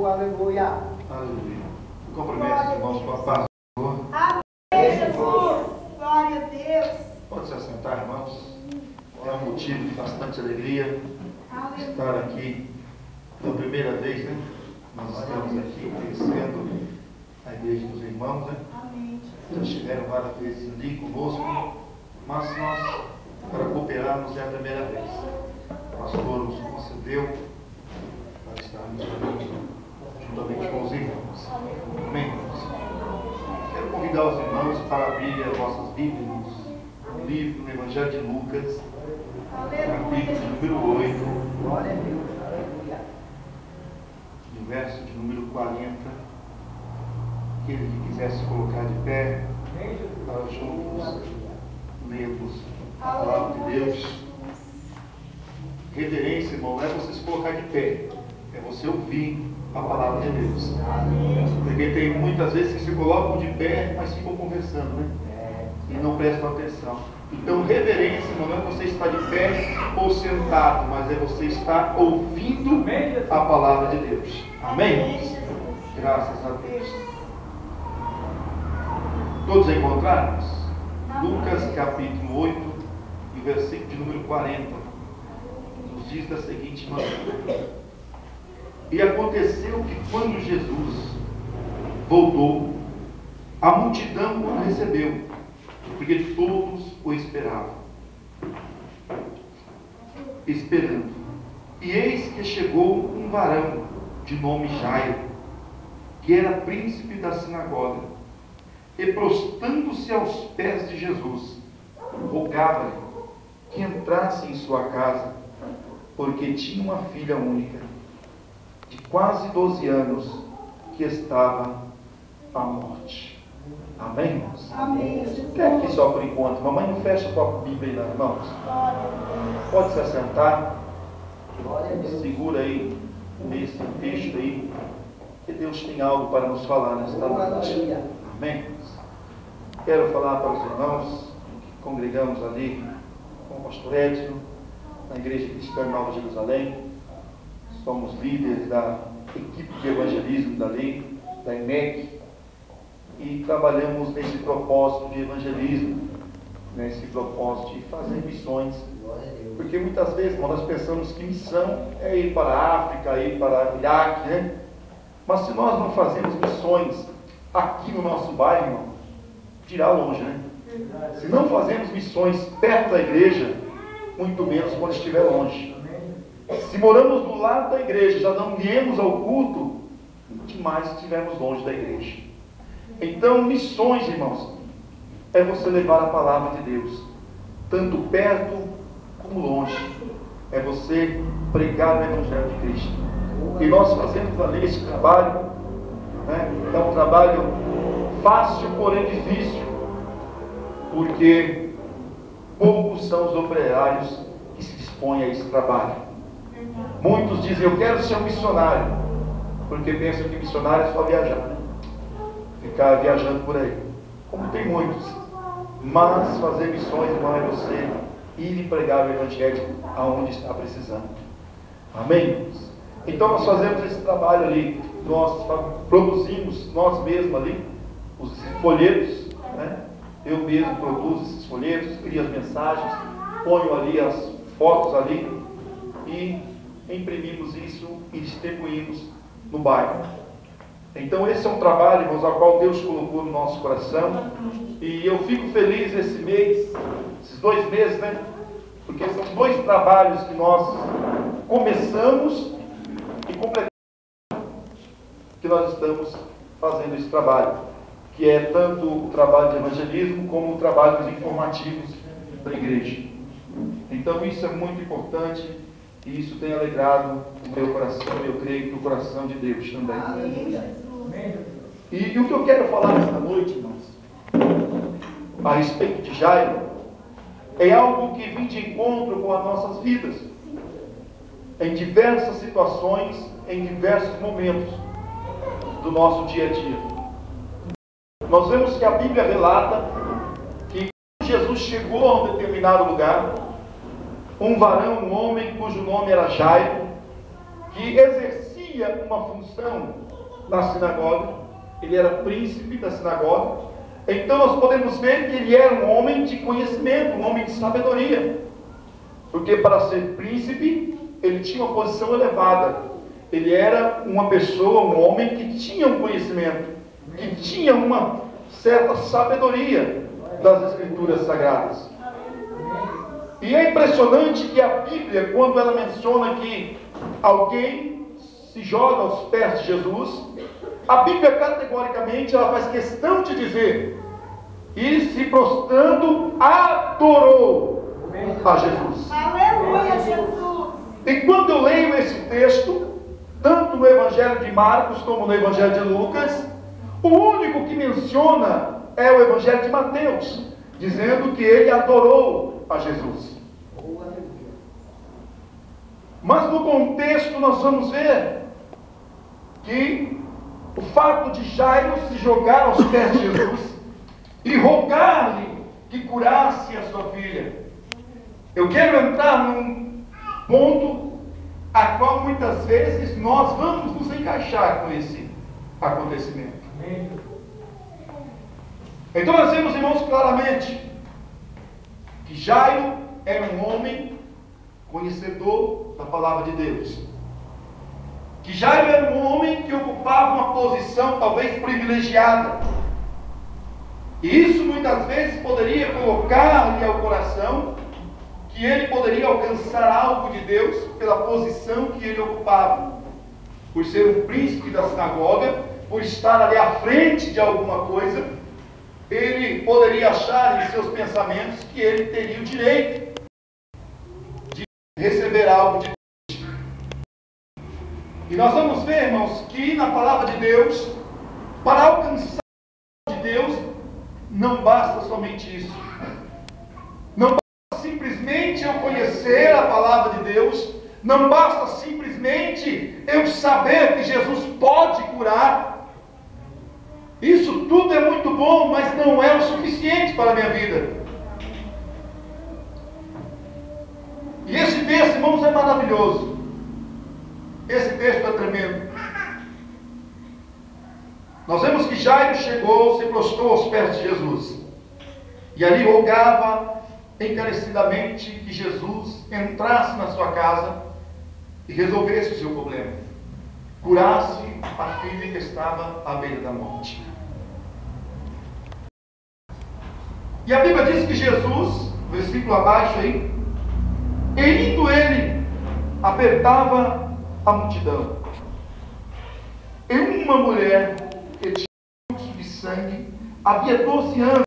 aleluia. Aleluia. Cumprimento os irmãos com a paz do Senhor. Amém, Jesus. Glória a Deus. Pode se assentar, irmãos. É um motivo de bastante alegria estar aqui pela primeira vez, né? Nós estamos aqui conhecendo a igreja dos irmãos, né? Amém. Já estiveram várias vezes ali conosco, mas nós, para cooperarmos, é a primeira vez. O pastor nos concedeu para estarmos juntamente com os irmãos. Amém, irmãos? Quero convidar os irmãos para abrir as vossas Bíblias no livro, no Evangelho de Lucas, capítulo número 8, Glória a Deus, aleluia. no verso de número 40. Aquele que quiser se colocar de pé, para juntos lermos a palavra de Deus. Reverência, irmão, não é você se colocar de pé, é você ouvir a palavra de Deus. Porque tem muitas vezes que se colocam de pé, mas ficam conversando, né? E não prestam atenção. Então, reverência, irmão, não é você estar de pé ou sentado, mas é você estar ouvindo a palavra de Deus. Amém? Graças a Deus. Todos encontraram? Lucas capítulo 8, e versículo de número 40, nos diz da seguinte maneira: E aconteceu que quando Jesus voltou, a multidão o recebeu, porque todos o esperavam. E eis que chegou um varão de nome Jairo, que era príncipe da sinagoga, e prostrando-se aos pés de Jesus, rogava-lhe que entrasse em sua casa, porque tinha uma filha única, de quase 12 anos, que estava à morte. Amém, irmãos? Amém. Fica aqui só por enquanto. Mamãe, não fecha a tua Bíblia aí, não, irmãos. Pode se assentar. Segura aí nesse texto aí, que Deus tem algo para nos falar nesta noite. Amém? Quero falar para os irmãos que congregamos ali com o pastor Edson, na Igreja Cristã Nova Jerusalém. Somos líderes da equipe de evangelismo da lei, da EMEC, e trabalhamos nesse propósito de evangelismo, nesse propósito de fazer missões. Porque muitas vezes nós pensamos que missão é ir para a África, ir para o Iraque, né? Mas se nós não fazemos missões aqui no nosso bairro, irmão, dirá longe, né? Se não fazemos missões perto da igreja, muito menos quando estiver longe. Se moramos do lado da igreja, já não viemos ao culto, demais se estivermos longe da igreja. Então, missões, irmãos, é você levar a palavra de Deus, tanto perto como longe. É você pregar o Evangelho de Cristo. E nós fazemos ali esse trabalho, né? É um trabalho fácil, porém difícil, porque poucos são os operários que se dispõem a esse trabalho. Muitos dizem: eu quero ser um missionário, porque pensam que missionário é só viajar, né? Ficar viajando por aí, como tem muitos. Mas fazer missões, irmão, é você ir e pregar o Evangelho aonde está precisando. Amém? Então nós fazemos esse trabalho ali, nós produzimos nós mesmos ali os folhetos, né? Eu mesmo produzo esses folhetos, crio as mensagens, ponho ali as fotos ali e imprimimos isso e distribuímos no bairro. Então esse é um trabalho, irmãos, ao qual Deus colocou no nosso coração, e eu fico feliz esse mês, esses 2 meses, né? Porque são 2 trabalhos que nós começamos e completamos, que nós estamos fazendo esse trabalho, que é tanto o trabalho de evangelismo como o trabalho dos informativos da igreja. Então isso é muito importante e isso tem alegrado o meu coração, e eu creio que o coração de Deus também. E o que eu quero falar nesta noite, irmãos, a respeito de Jairo, é algo que vem de encontro com as nossas vidas, em diversas situações, em diversos momentos do nosso dia a dia. Nós vemos que a Bíblia relata que Jesus chegou a um determinado lugar, um varão, um homem cujo nome era Jairo, que exercia tinha uma função na sinagoga, ele era príncipe da sinagoga. Então nós podemos ver que ele era um homem de conhecimento, um homem de sabedoria. Porque para ser príncipe, ele tinha uma posição elevada. Ele era uma pessoa, um homem que tinha um conhecimento, que tinha uma certa sabedoria das Escrituras Sagradas. E é impressionante que a Bíblia, quando ela menciona que alguém se joga aos pés de Jesus, a Bíblia categoricamente ela faz questão de dizer: e se prostrando adorou a Jesus. Aleluia, Jesus. E quando eu leio esse texto, tanto no Evangelho de Marcos como no Evangelho de Lucas, o único que menciona é o Evangelho de Mateus, dizendo que ele adorou a Jesus. Mas no contexto nós vamos ver que o fato de Jairo se jogar aos pés de Jesus e rogar-lhe que curasse a sua filha. Eu quero entrar num ponto a qual muitas vezes nós vamos nos encaixar com esse acontecimento. Então nós vemos, irmãos, claramente que Jairo era um homem conhecedor da palavra de Deus. Que Jairo era um homem que ocupava uma posição talvez privilegiada. E isso muitas vezes poderia colocar-lhe ao coração que ele poderia alcançar algo de Deus pela posição que ele ocupava. Por ser um príncipe da sinagoga, por estar ali à frente de alguma coisa, ele poderia achar em seus pensamentos que ele teria o direito de receber algo de Deus. E nós vamos ver, irmãos, que na palavra de Deus, para alcançar algo de Deus, não basta somente isso. Não basta simplesmente eu conhecer a palavra de Deus. Não basta simplesmente eu saber que Jesus pode curar. Isso tudo é muito bom, mas não é o suficiente para a minha vida. E esse texto, irmãos, é maravilhoso. Esse texto é tremendo. Nós vemos que Jairo chegou, se prostrou aos pés de Jesus. E ali rogava encarecidamente que Jesus entrasse na sua casa e resolvesse o seu problema. Curasse a filha que estava à beira da morte. E a Bíblia diz que Jesus, versículo abaixo aí, e indo ele, apertava a multidão. E uma mulher que tinha fluxo de sangue, havia 12 anos,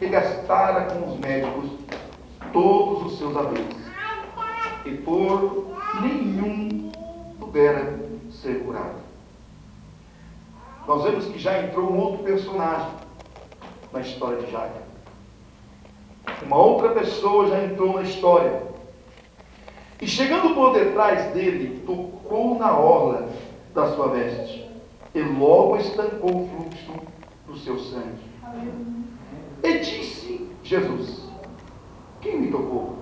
e gastara com os médicos todos os seus haveres, e por nenhum pudera ser curado. Nós vemos que já entrou um outro personagem na história de Jairo. Uma outra pessoa já entrou na história. E chegando por detrás dele, tocou na orla da sua veste, e logo estancou o fluxo do seu sangue. E disse Jesus: quem me tocou?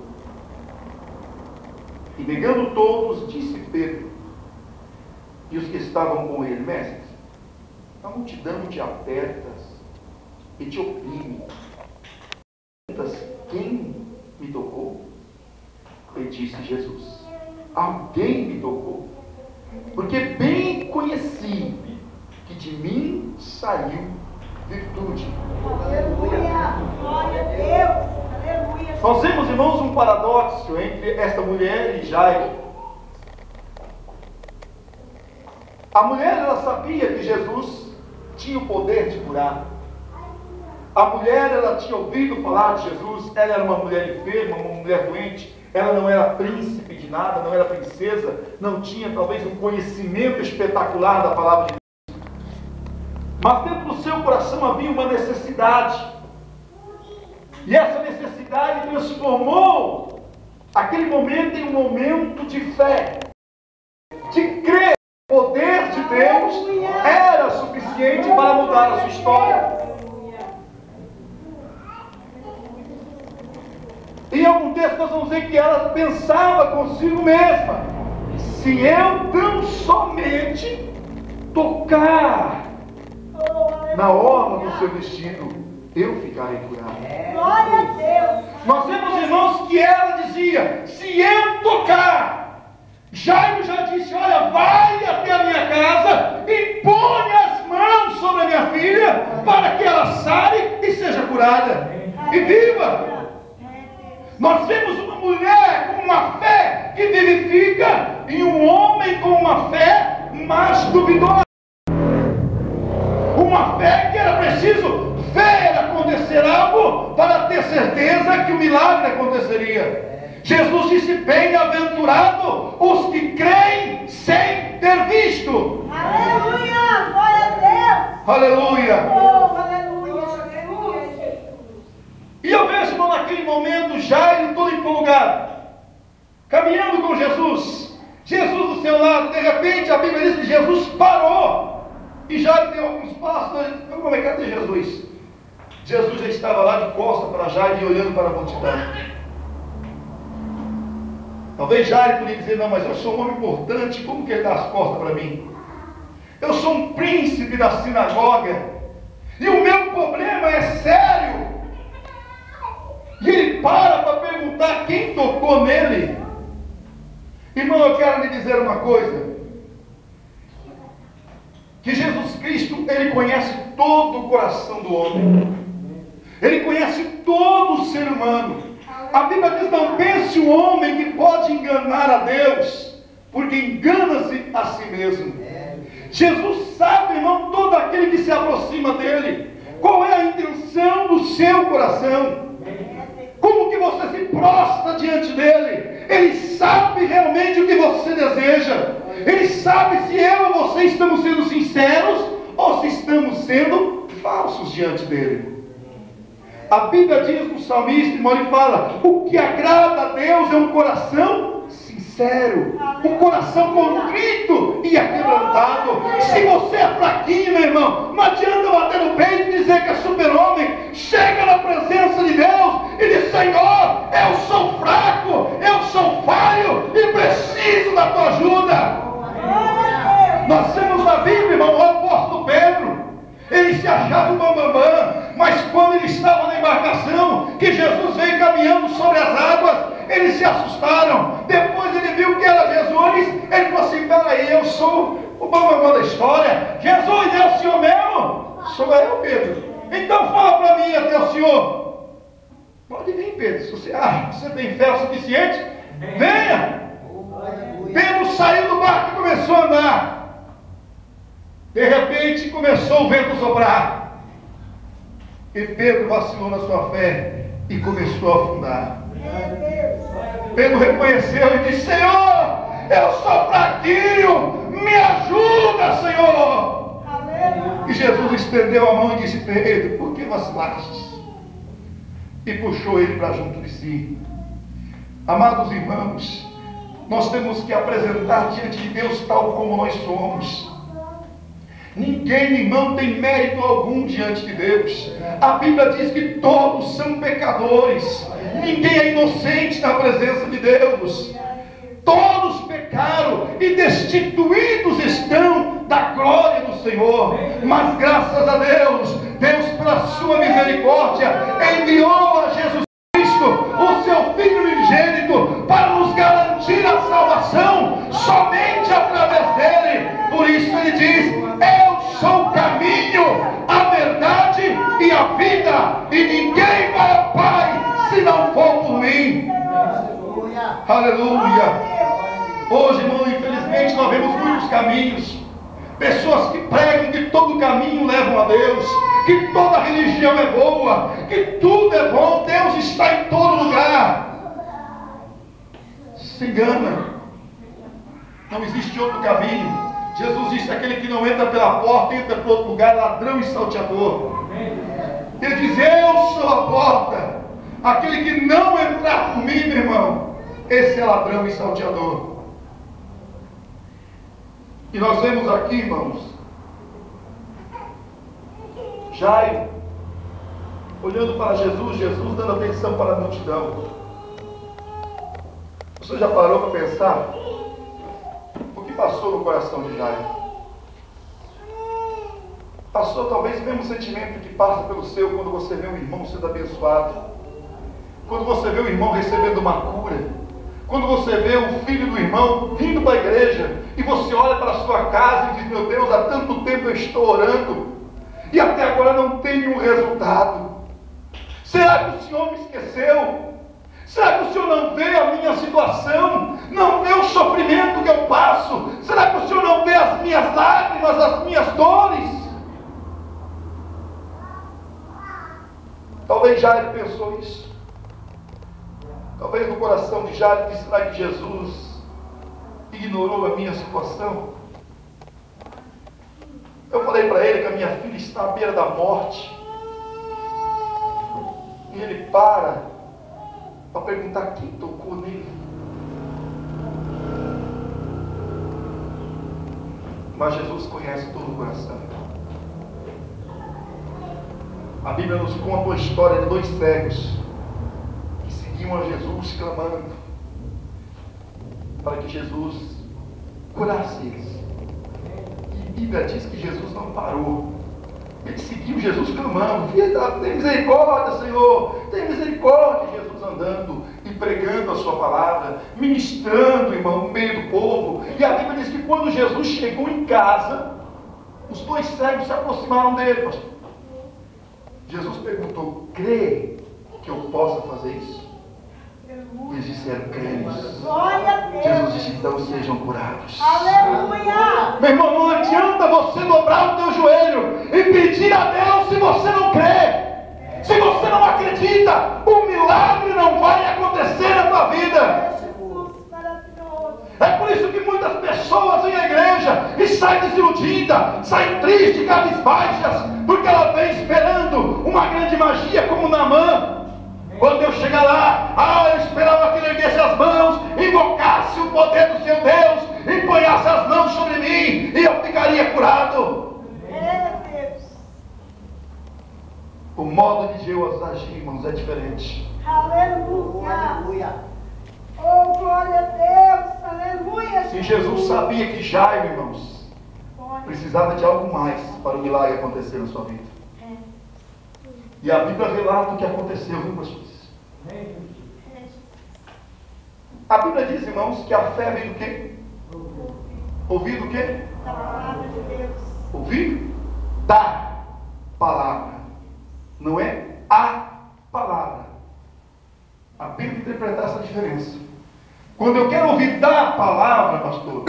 E negando todos, disse Pedro e os que estavam com ele: mestre, a multidão te apertas e te oprime. Perguntas: quem me tocou? E disse Jesus: alguém me tocou, porque bem conheci que de mim saiu virtude. Aleluia. Glória a Deus. Aleluia. Nós vemos, irmãos, um paradoxo entre esta mulher e Jairo. A mulher, ela sabia que Jesus tinha o poder de curar. A mulher, ela tinha ouvido falar de Jesus. Ela era uma mulher enferma, uma mulher doente. Ela não era príncipe de nada, não era princesa, não tinha talvez um conhecimento espetacular da palavra de Deus. Mas dentro do seu coração havia uma necessidade. E essa necessidade transformou aquele momento em um momento de fé, de crer que o poder de Deus era suficiente para mudar a sua história. E em algum texto nós vamos ver que ela pensava consigo mesma: se eu tão somente tocar na orla do seu vestido, eu ficarei curado. Glória a Deus. Nós vemos, irmãos, que ela dizia: se eu tocar. Jairo já disse: olha, vai até a minha casa e põe as mãos sobre a minha filha, para que ela sare e seja curada e viva. Nós vemos uma mulher com uma fé que vivifica e um homem com uma fé mais duvidosa. Uma fé que era preciso ver acontecer algo para ter certeza que o milagre aconteceria. Jesus disse: bem-aventurado os que creem sem ter visto. Aleluia, glória a Deus. Aleluia. Oh, aleluia, Jesus. E eu vejo, irmão, naquele momento, Jairo todo empolgado, caminhando com Jesus, Jesus do seu lado. De repente a Bíblia diz que Jesus parou, e Jairo deu alguns passos. Como é que cadê Jesus? Jesus já estava lá de costas para Jairo e olhando para a multidão. Talvez Jairo podia dizer: não, mas eu sou um homem importante, como que ele dá as costas para mim? Eu sou um príncipe da sinagoga, e o meu problema é sério. E ele para perguntar quem tocou nele. Irmão, eu quero lhe dizer uma coisa: que Jesus Cristo, Ele conhece todo o coração do homem. Ele conhece todo o ser humano. A Bíblia diz: não pense o homem que pode enganar a Deus, porque engana-se a si mesmo. Jesus sabe, irmão, todo aquele que se aproxima dele, qual é a intenção do seu coração. Como que você se prostra diante dele? Ele sabe realmente o que você deseja. Ele sabe se eu ou você estamos sendo sinceros ou se estamos sendo falsos diante dele. A Bíblia diz no salmista, irmão, ele fala: o que agrada a Deus é um coração sincero, um coração contrito e aquebrantado. Se você é fraquinho, meu irmão, não adianta bater no peito e dizer que é super-homem. Chega na presença de Deus e diz: Senhor, eu sou fraco, eu sou falho e preciso da tua ajuda. Nós temos na Bíblia, irmão, o apóstolo Pedro. Ele se achava o bambambam, mas quando ele estava na embarcação, que Jesus veio caminhando sobre as águas, eles se assustaram. Depois ele viu que era Jesus, ele falou assim: peraí, eu sou o bambambam da história. Jesus é o Senhor mesmo? Sou eu, Pedro. Então fala para mim até o Senhor. Pode vir, Pedro, se você acha que você tem fé o suficiente, venha. Pedro saiu do barco e começou a andar. De repente começou o vento soprar, e Pedro vacilou na sua fé e começou a afundar. Pedro reconheceu e disse: Senhor, eu sou fraquinho, me ajuda, Senhor. E Jesus estendeu a mão e disse: Pedro, por que vacilaste? E puxou ele para junto de si. Amados irmãos, nós temos que apresentar diante de Deus tal como nós somos. Ninguém, irmão, tem mérito algum diante de Deus. A Bíblia diz que todos são pecadores. Ninguém é inocente na presença de Deus. Todos pecaram e destituídos estão da glória do Senhor. Mas graças a Deus, Deus, pela sua misericórdia, enviou a Jesus Cristo, o seu Filho unigênito, para nos garantir a salvação somente através dele. Por isso ele diz: eu sou o caminho, a verdade e a vida, e ninguém vai ao Pai se não for por mim. Aleluia. Hoje, irmão, infelizmente nós vemos muitos caminhos, pessoas que pregam que todo caminho leva a Deus, que toda religião é boa, que tudo é bom, Deus está em todo lugar. Se engana. Não existe outro caminho. Jesus disse: aquele que não entra pela porta, entra por outro lugar, ladrão e salteador. Ele diz: eu sou a porta. Aquele que não entrar por mim, meu irmão, esse é ladrão e salteador. E nós vemos aqui, irmãos, Jairo olhando para Jesus, Jesus dando atenção para a multidão. Você já parou para pensar? passou no coração de Jairo? Passou talvez o mesmo sentimento que passa pelo seu quando você vê um irmão sendo abençoado, quando você vê o irmão recebendo uma cura, quando você vê o filho do irmão vindo para a igreja e você olha para a sua casa e diz: meu Deus, há tanto tempo eu estou orando e até agora não tenho um resultado. Será que o Senhor me esqueceu? Será que o Senhor não vê a minha situação? Não vê o sofrimento que eu passo? Será que o Senhor não vê as minhas lágrimas, as minhas dores? Talvez Jairo pensou isso. Talvez no coração de Jairo disse: será que Jesus ignorou a minha situação? Eu falei para ele que a minha filha está à beira da morte. E ele para perguntar quem tocou nele. Mas Jesus conhece todo o coração. A Bíblia nos conta uma história de 2 cegos que seguiam a Jesus clamando para que Jesus curasse eles. E a Bíblia diz que Jesus não parou. Ele seguiu Jesus clamando: tem misericórdia, Senhor, tem misericórdia. Jesus andando e pregando a sua palavra, ministrando, irmão, no meio do povo. E a Bíblia diz que quando Jesus chegou em casa, os 2 cegos se aproximaram dele, pastor. Jesus perguntou: crê que eu possa fazer isso? E eles disseram: cremos. Jesus disse: então sejam curados. Aleluia! Meu irmão, não adianta você dobrar o teu joelho e pedir a Deus se você não crê. Se você não acredita, o milagre não vai acontecer na tua vida. É por isso que muitas pessoas vêm à igreja e saem desiludidas, saem tristes, cabisbaixas, porque ela vem esperando uma grande magia como Naamã. Quando eu chegar lá, eu esperava que ele erguesse as mãos, invocasse o poder do seu Deus, empunhasse as mãos sobre mim e eu ficaria curado. O modo de Deus agir, irmãos, é diferente. Aleluia! Oh, glória a Deus! Aleluia! E Jesus sabia que Jairo, irmãos, precisava de algo mais para o milagre acontecer na sua vida. E a Bíblia relata o que aconteceu, viu, pastores? A Bíblia diz, irmãos, que a fé vem do quê? Ouvir do quê? Da palavra de Deus. Ouvir da palavra. Não é a palavra. A Bíblia interpreta essa diferença. Quando eu quero ouvir da palavra, pastor,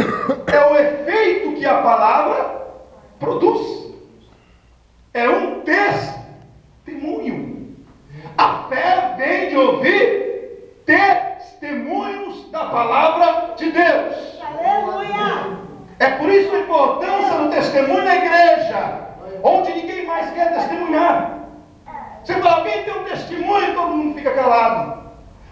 é o efeito que a palavra produz. É um testemunho. A fé vem de ouvir testemunhos da palavra de Deus. Aleluia! É por isso a importância do testemunho na igreja, onde ninguém mais quer testemunhar. Você fala: alguém tem um testemunho, todo mundo fica calado.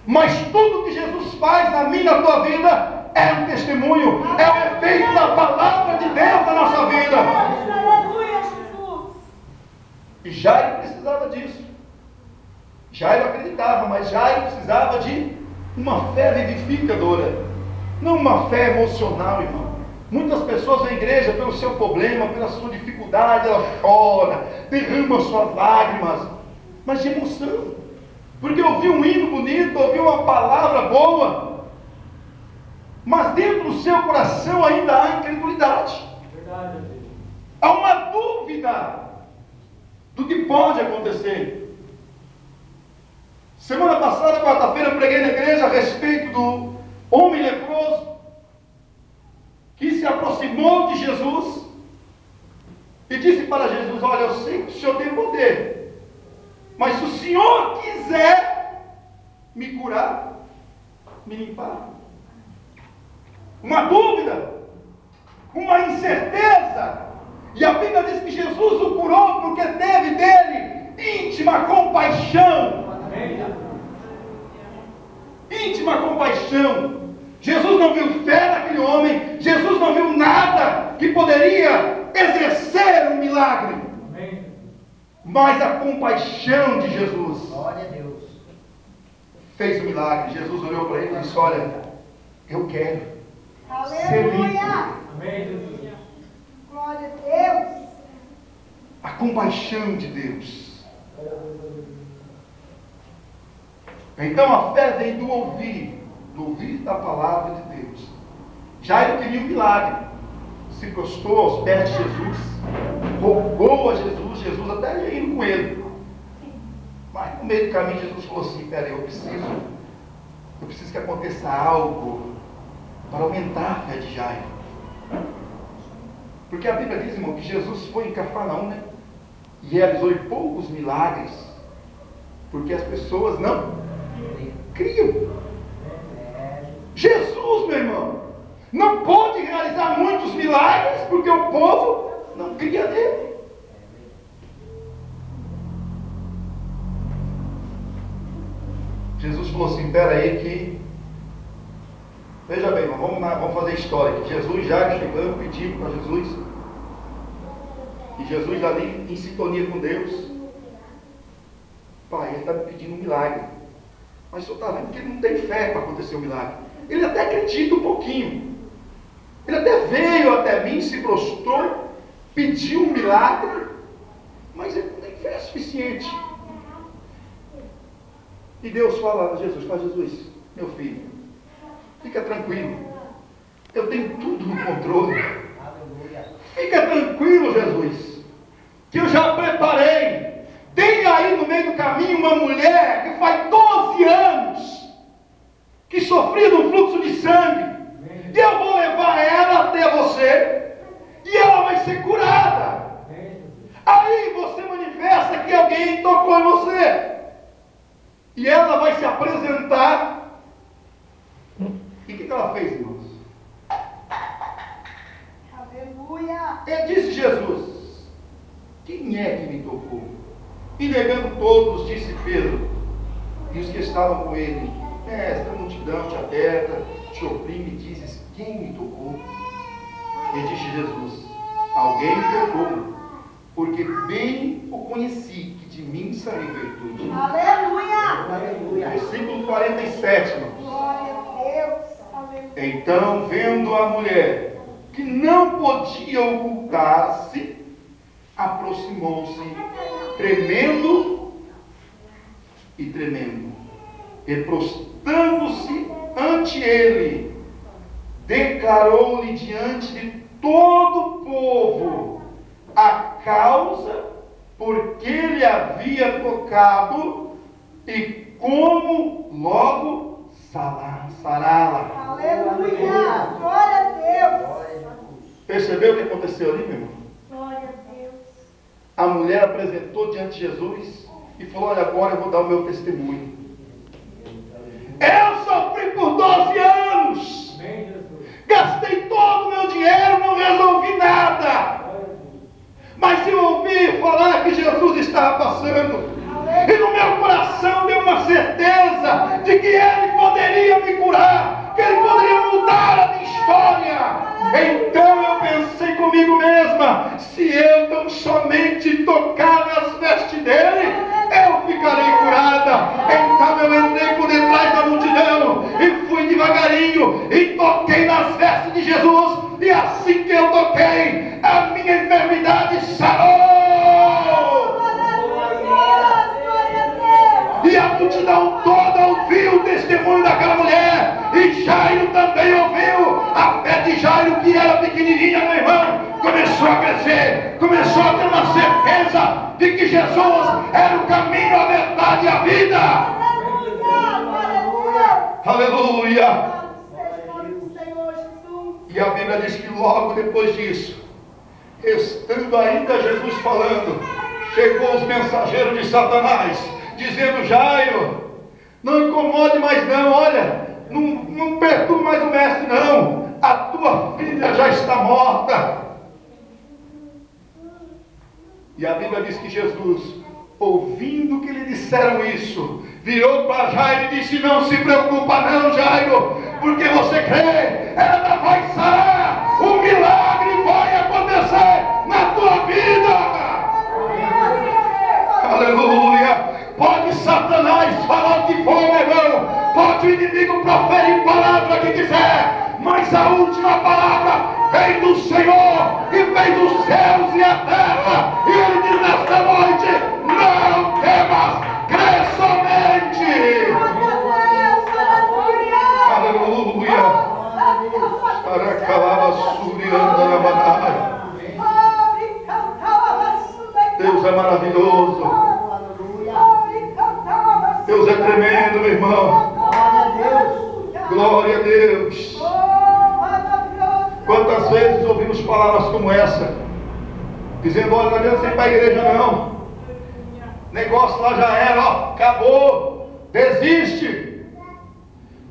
Mas tudo que Jesus faz na minha e na tua vida é um testemunho, é o efeito da palavra de Deus na nossa vida. Aleluia, Jesus! E Jairo precisava disso. Jairo acreditava, mas Jairo precisava de uma fé vivificadora, não uma fé emocional, irmão. Muitas pessoas vêm à igreja pelo seu problema, pela sua dificuldade, ela chora, derrama suas lágrimas, mas de emoção. Porque ouviu um hino bonito, ouviu uma palavra boa, mas dentro do seu coração ainda há incredulidade. Há uma dúvida do que pode acontecer. Semana passada, quarta-feira, eu preguei na igreja a respeito do homem leproso que se aproximou de Jesus e disse para Jesus: olha, eu sei que o Senhor tem poder, mas se o Senhor quiser me curar, me limpar. Uma dúvida, uma incerteza. E a Bíblia diz que Jesus o curou porque teve dele íntima compaixão. Íntima compaixão. Jesus não viu fé naquele homem. Jesus não viu nada que poderia exercer um milagre. Mas a compaixão de Jesus, Glória a Deus, fez o milagre. Jesus olhou para ele e disse: olha, eu quero ser Aleluia! limpo. Glória a Deus. A compaixão de Deus. Então a fé vem do ouvir da palavra de Deus. Jairo queria um milagre. Se prostrou aos pés de Jesus, rogou a Jesus, Jesus até ia indo com ele. Mas no meio do caminho Jesus falou assim: peraí, eu preciso que aconteça algo para aumentar a fé de Jairo. Porque a Bíblia diz, irmão, que Jesus foi em Cafarnaum, né? E realizou poucos milagres, porque as pessoas não criam. Jesus, meu irmão, não pôde realizar muitos milagres, porque o povo não cria nele. Jesus falou assim: espera aí que... Veja bem, vamos fazer história aqui. Jesus já chegando, pedindo para Jesus. E Jesus ali em sintonia com Deus. Pai, ele está me pedindo um milagre. Mas o senhor está vendo que ele não tem fé para acontecer o milagre. Ele até acredita um pouquinho. Ele até veio até mim, se prostrou, pediu um milagre, mas ele não tem fé suficiente. E Deus fala a Jesus: Jesus, meu filho, fica tranquilo, eu tenho tudo no controle. Fica tranquilo, Jesus, que eu já preparei. Tem aí no meio do caminho uma mulher que faz 12 anos que sofria de um fluxo de sangue. E eu vou levar ela até você e ela vai ser curada. Aí você manifesta que alguém tocou em você. E ela vai se apresentar. E o que ela fez, irmãos? Aleluia. E disse Jesus: quem é que me tocou? E negando todos, disse Pedro e os que estavam com ele: mestre, a multidão te aperta, te oprime, e dizes: quem me tocou? E disse Jesus: alguém me tocou, porque bem o conheci, que de mim saiu virtude. Aleluia. Versículo 47, irmãos. Glória a Deus. Aleluia. Então, vendo a mulher que não podia ocultar-se, aproximou-se, tremendo, e prostrando-se ante ele, declarou-lhe diante de todo o povo a causa por que ele havia tocado e como logo sará-la. Aleluia. Glória a Deus. Percebeu o que aconteceu ali, meu irmão? Glória a Deus. A mulher apresentou diante de Jesus e falou: olha, agora eu vou dar o meu testemunho. Eu sofri por 12 anos. Gastei todo o meu dinheiro, não resolvi nada. Mas se eu ouvi falar que Jesus estava passando, e no meu coração deu uma certeza de que Ele poderia me curar, que Ele poderia mudar a minha história. Então eu pensei comigo mesma: se eu tão somente tocar nas vestes dele, eu ficarei curada. Então eu entrei por detrás da multidão e fui devagarinho e toquei nas vestes de Jesus. E assim que eu toquei, a minha enfermidade sarou. E a multidão toda ouviu o testemunho daquela mulher. E Jairo também ouviu. A fé de Jairo, que era pequenininha, meu irmão, começou a crescer. Começou a ter uma certeza de que Jesus era o caminho, a verdade e a vida. Aleluia. E a Bíblia diz que logo depois disso, estando ainda Jesus falando, chegou os mensageiros de Satanás, dizendo: Jairo, não incomode mais não, olha, não perturbe mais o mestre não, a tua filha já está morta. E a Bíblia diz que Jesus, ouvindo que lhe disseram isso, virou para Jairo e disse: não se preocupa não, Jairo, porque você crê, ela vai sarar, o milagre vai acontecer na tua vida. Aleluia. Pode Satanás falar o que for, meu irmão, pode o inimigo proferir palavra que quiser, mas a última palavra vem do Senhor e vem dos céus e a terra. E Ele diz nesta noite: não temas, crê somente. Aleluia. Deus é maravilhoso. Deus é tremendo, meu irmão. Glória a Deus. Quantas vezes ouvimos palavras como essa, dizendo: olha, não adianta você ir para a igreja não, negócio lá já era, ó, acabou, desiste,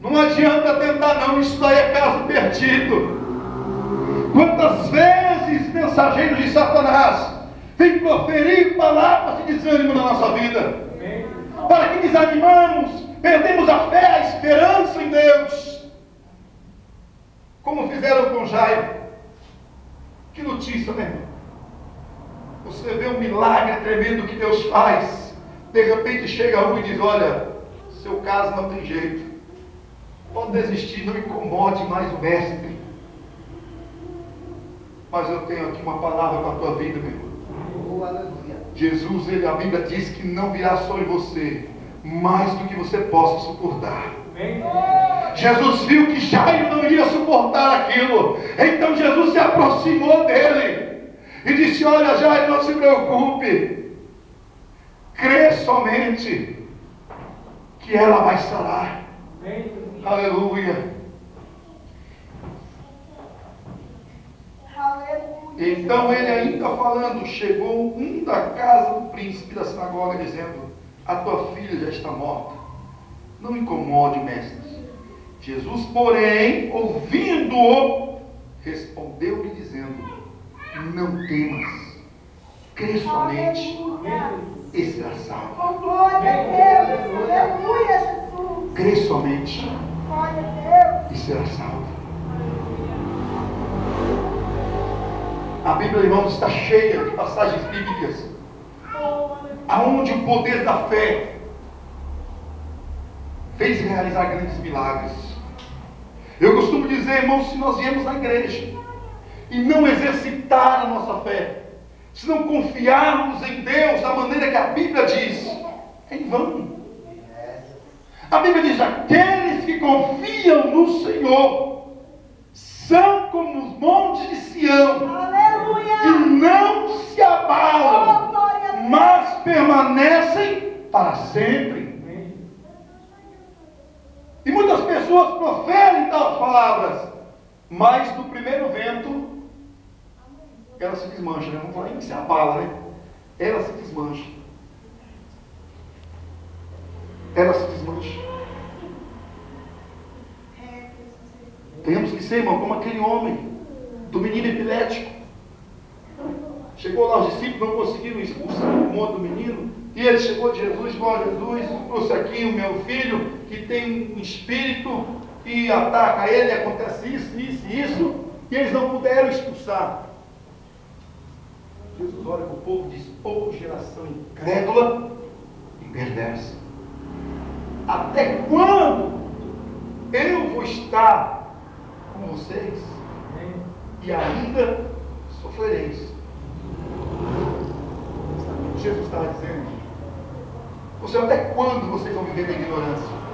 não adianta tentar não, isso daí é caso perdido. Quantas vezes mensageiros de Satanás vêm proferir palavras de desânimo na nossa vida, para que desanimamos, perdemos a fé, a esperança em Deus, como fizeram com Jairo. Que notícia, né, irmão? Você vê um milagre tremendo que Deus faz, de repente chega um e diz: olha, seu caso não tem jeito, pode desistir, não incomode mais o mestre. Mas eu tenho aqui uma palavra para a tua vida, meu irmão. Jesus, a Bíblia diz que não virá sobre você mais do que você possa suportar. Jesus viu que Jairo não iria suportar aquilo, então Jesus se aproximou dele e disse: olha, Jairo, não se preocupe, crê somente que ela vai sarar. Aleluia. Então ele ainda falando, chegou um da casa do príncipe da sinagoga, dizendo: a tua filha já está morta, não incomode o mestre. Jesus, porém, ouvindo-o, respondeu-lhe dizendo: não temas, crê somente e será salvo. Glória a Deus, aleluia, Jesus. Crê somente Glória a Deus. e será salvo. A Bíblia, irmãos, está cheia de passagens bíblicas aonde o poder da fé fez realizar grandes milagres. Eu costumo dizer, irmãos, se nós viemos na igreja e não exercitar a nossa fé, se não confiarmos em Deus da maneira que a Bíblia diz, é em vão. A Bíblia diz: aqueles que confiam no Senhor são como os montes de Sião, Aleluia. que não se abalam, mas permanecem para sempre. E muitas pessoas proferem tais palavras, mas no primeiro vento ela se desmancha, né? Não fala nem que se abala, né? Ela se desmancha. Ela se desmancha. Temos que ser, irmão, como aquele homem do menino epilético. Chegou lá, os discípulos não conseguiram expulsar o demônio do menino, e ele chegou de Jesus e disse: ó, Jesus, trouxe aqui o meu filho que tem um espírito que ataca ele, acontece isso, isso e isso, e eles não puderam expulsar. Jesus olha para o povo e diz: ô geração incrédula e perversa, até quando eu vou estar com vocês e ainda sofrereis? Jesus estava dizendo: você, até quando vocês vão viver na ignorância?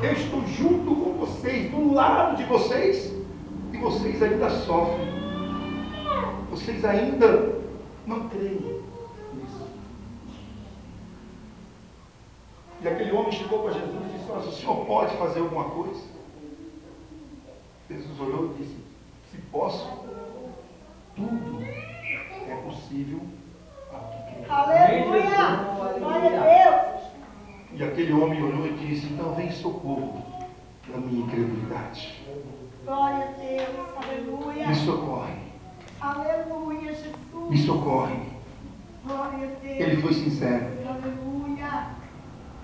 Eu estou junto com vocês, do lado de vocês, e vocês ainda sofrem. Vocês ainda não creem nisso. E aquele homem chegou para Jesus e disse: o senhor pode fazer alguma coisa? Jesus olhou e disse: se posso, tudo é possível ao que crê. Aleluia. Glória a Deus. E aquele homem olhou e disse: então vem socorro da minha incredulidade. Glória a Deus. Aleluia. Me socorre. Aleluia, Jesus. Me socorre. Glória a Deus. Ele foi sincero. Aleluia.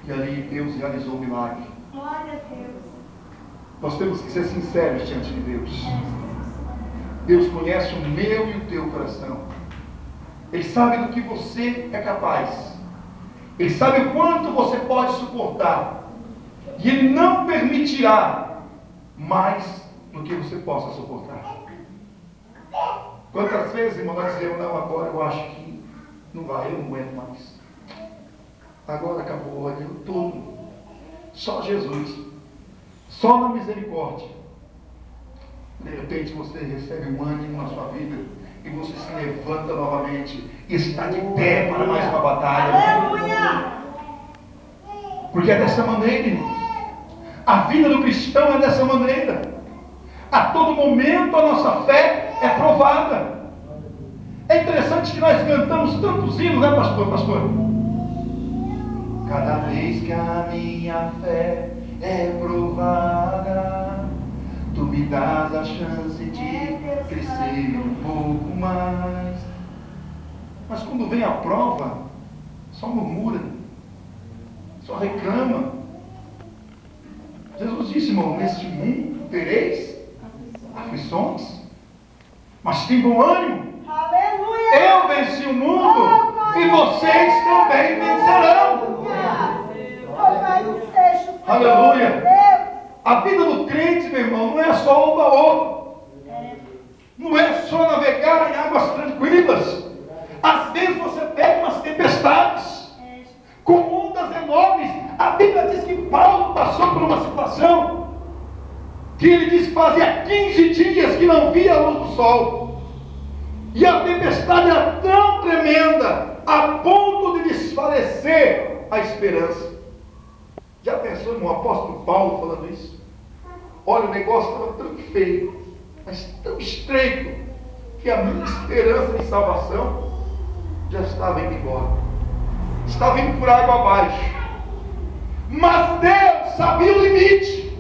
E ali Deus realizou o milagre. Glória a Deus. Nós temos que ser sinceros diante de Deus. Deus conhece o meu e o teu coração. Ele sabe do que você é capaz. Ele sabe o quanto você pode suportar. E Ele não permitirá mais do que você possa suportar. Quantas vezes, irmão, nós dizemos, não, agora eu acho que não vai, eu não aguento mais. Agora acabou, olha, tudo. Só Jesus. Só na misericórdia. De repente você recebe um ânimo na sua vida e você se levanta novamente e está de pé para mais uma batalha. Aleluia! Porque é dessa maneira, irmãos. A vida do cristão é dessa maneira. A todo momento a nossa fé é provada. É interessante que nós cantamos tantos hinos, né, pastor? Cada vez que a minha fé é provada, tu me dás a chance de crescer um pouco mais. Mas quando vem a prova, só murmura, só reclama. Jesus disse, irmão, neste mundo tereis aflições, mas tem bom ânimo. Aleluia! Eu venci o mundo e vocês também vencerão. Aleluia! A vida do crente, meu irmão, não é só oba-oba. Não é só navegar em águas tranquilas. Às vezes você pega umas tempestades com ondas enormes. A Bíblia diz que Paulo passou por uma situação que ele diz que fazia 15 dias que não via a luz do sol. E a tempestade era tão tremenda a ponto de desfalecer a esperança. Já pensou, irmão, o apóstolo Paulo falando isso? Olha, o negócio estava tão feio, mas tão estreito, que a minha esperança de salvação já estava indo embora. Estava indo por água abaixo. Mas Deus sabia o limite.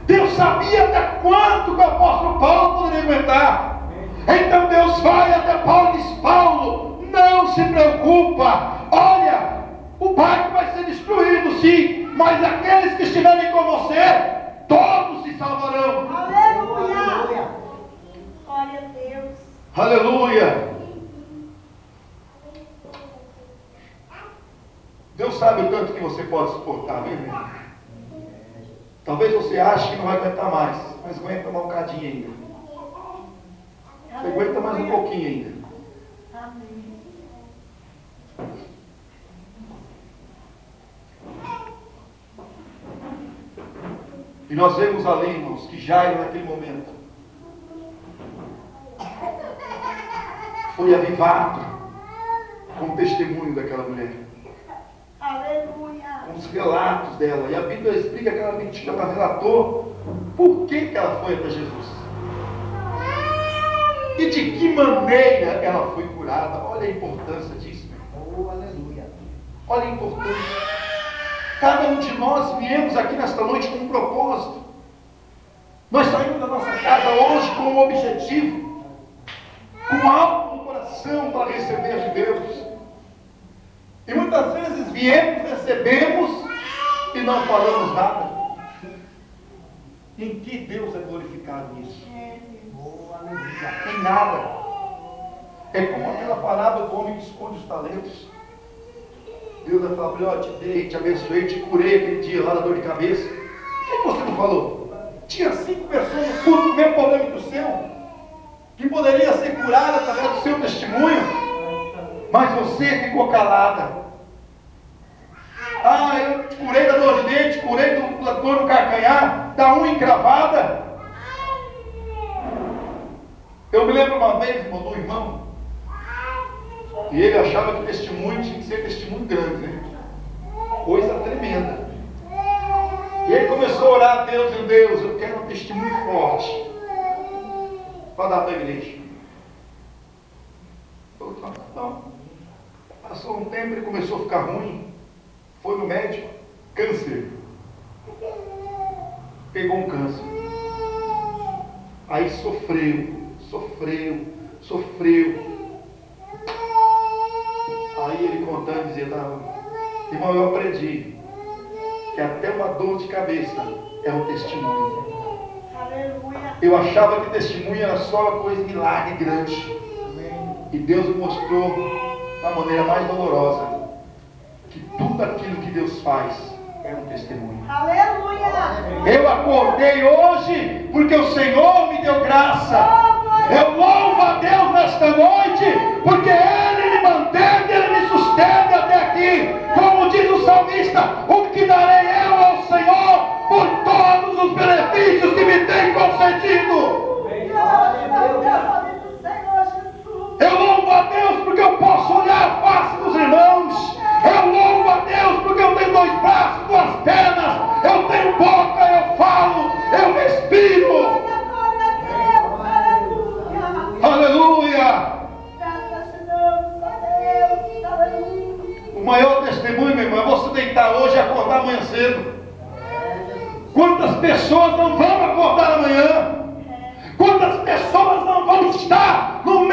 Deus sabia até quanto que o apóstolo Paulo poderia aguentar. Então Deus vai até Paulo e diz, Paulo, não se preocupa. Olha, o barco vai ser destruído sim, mas aqueles que estiverem com você, todos se salvarão. Aleluia! Glória a Deus. Aleluia! Deus sabe o tanto que você pode suportar, viu, irmão? Talvez você ache que não vai aguentar mais, mas aguenta um bocadinho ainda. Você aguenta mais um pouquinho ainda. Amém. E nós vemos ali, irmãos, que Jairo naquele momento foi avivado com o testemunho daquela mulher, Aleluia. com os relatos dela. E a Bíblia explica que ela relatou por que ela foi até Jesus. E de que maneira ela foi curada. Olha a importância disso, meu irmão. Oh, aleluia. Olha a importância. Cada um de nós viemos aqui nesta noite com um propósito. Nós saímos da nossa casa hoje com um objetivo, com algo no coração para receber de Deus. E muitas vezes viemos, recebemos e não falamos nada. Em que Deus é glorificado nisso? Oh, aleluia. Em nada. É como aquela parábola do homem que esconde os talentos. Deus vai falar, ó, te dei, te abençoei, te curei aquele dia lá da dor de cabeça. Por que você não falou? Tinha 5 pessoas no culto com o mesmo problema que o seu, que poderia ser curada através do seu testemunho, mas você ficou calada. Ah, eu te curei da dor de dente, curei da dor no calcanhar, da unha encravada. Eu me lembro uma vez, irmão, do irmão, e ele achava que o testemunho tinha que ser testemunho grande, né? Coisa tremenda. E ele começou a orar a Deus, meu Deus, eu quero um testemunho forte para dar para a igreja. Então, passou um tempo, ele começou a ficar ruim, foi no médico, câncer. Pegou um câncer. Aí sofreu. Aí ele contando, dizendo, irmão, eu aprendi que até uma dor de cabeça é um testemunho. Aleluia. Eu achava que testemunho era só uma coisa milagre grande. E Deus me mostrou, da maneira mais dolorosa, que tudo aquilo que Deus faz é um testemunho. Aleluia. Eu acordei hoje porque o Senhor me deu graça. Eu louvo a Deus esta noite, porque Ele me mantém, Ele me sustenta até aqui. Como diz o salmista: o que darei eu ao Senhor por todos os benefícios que me tem concedido? Eu louvo a Deus porque eu posso olhar a face dos irmãos. Eu louvo a Deus porque eu tenho 2 braços, 2 pernas. Eu tenho boca, eu falo, eu respiro. Aleluia! O maior testemunho, meu irmão, é você deitar hoje e acordar amanhã cedo. Quantas pessoas não vão acordar amanhã? Quantas pessoas não vão estar no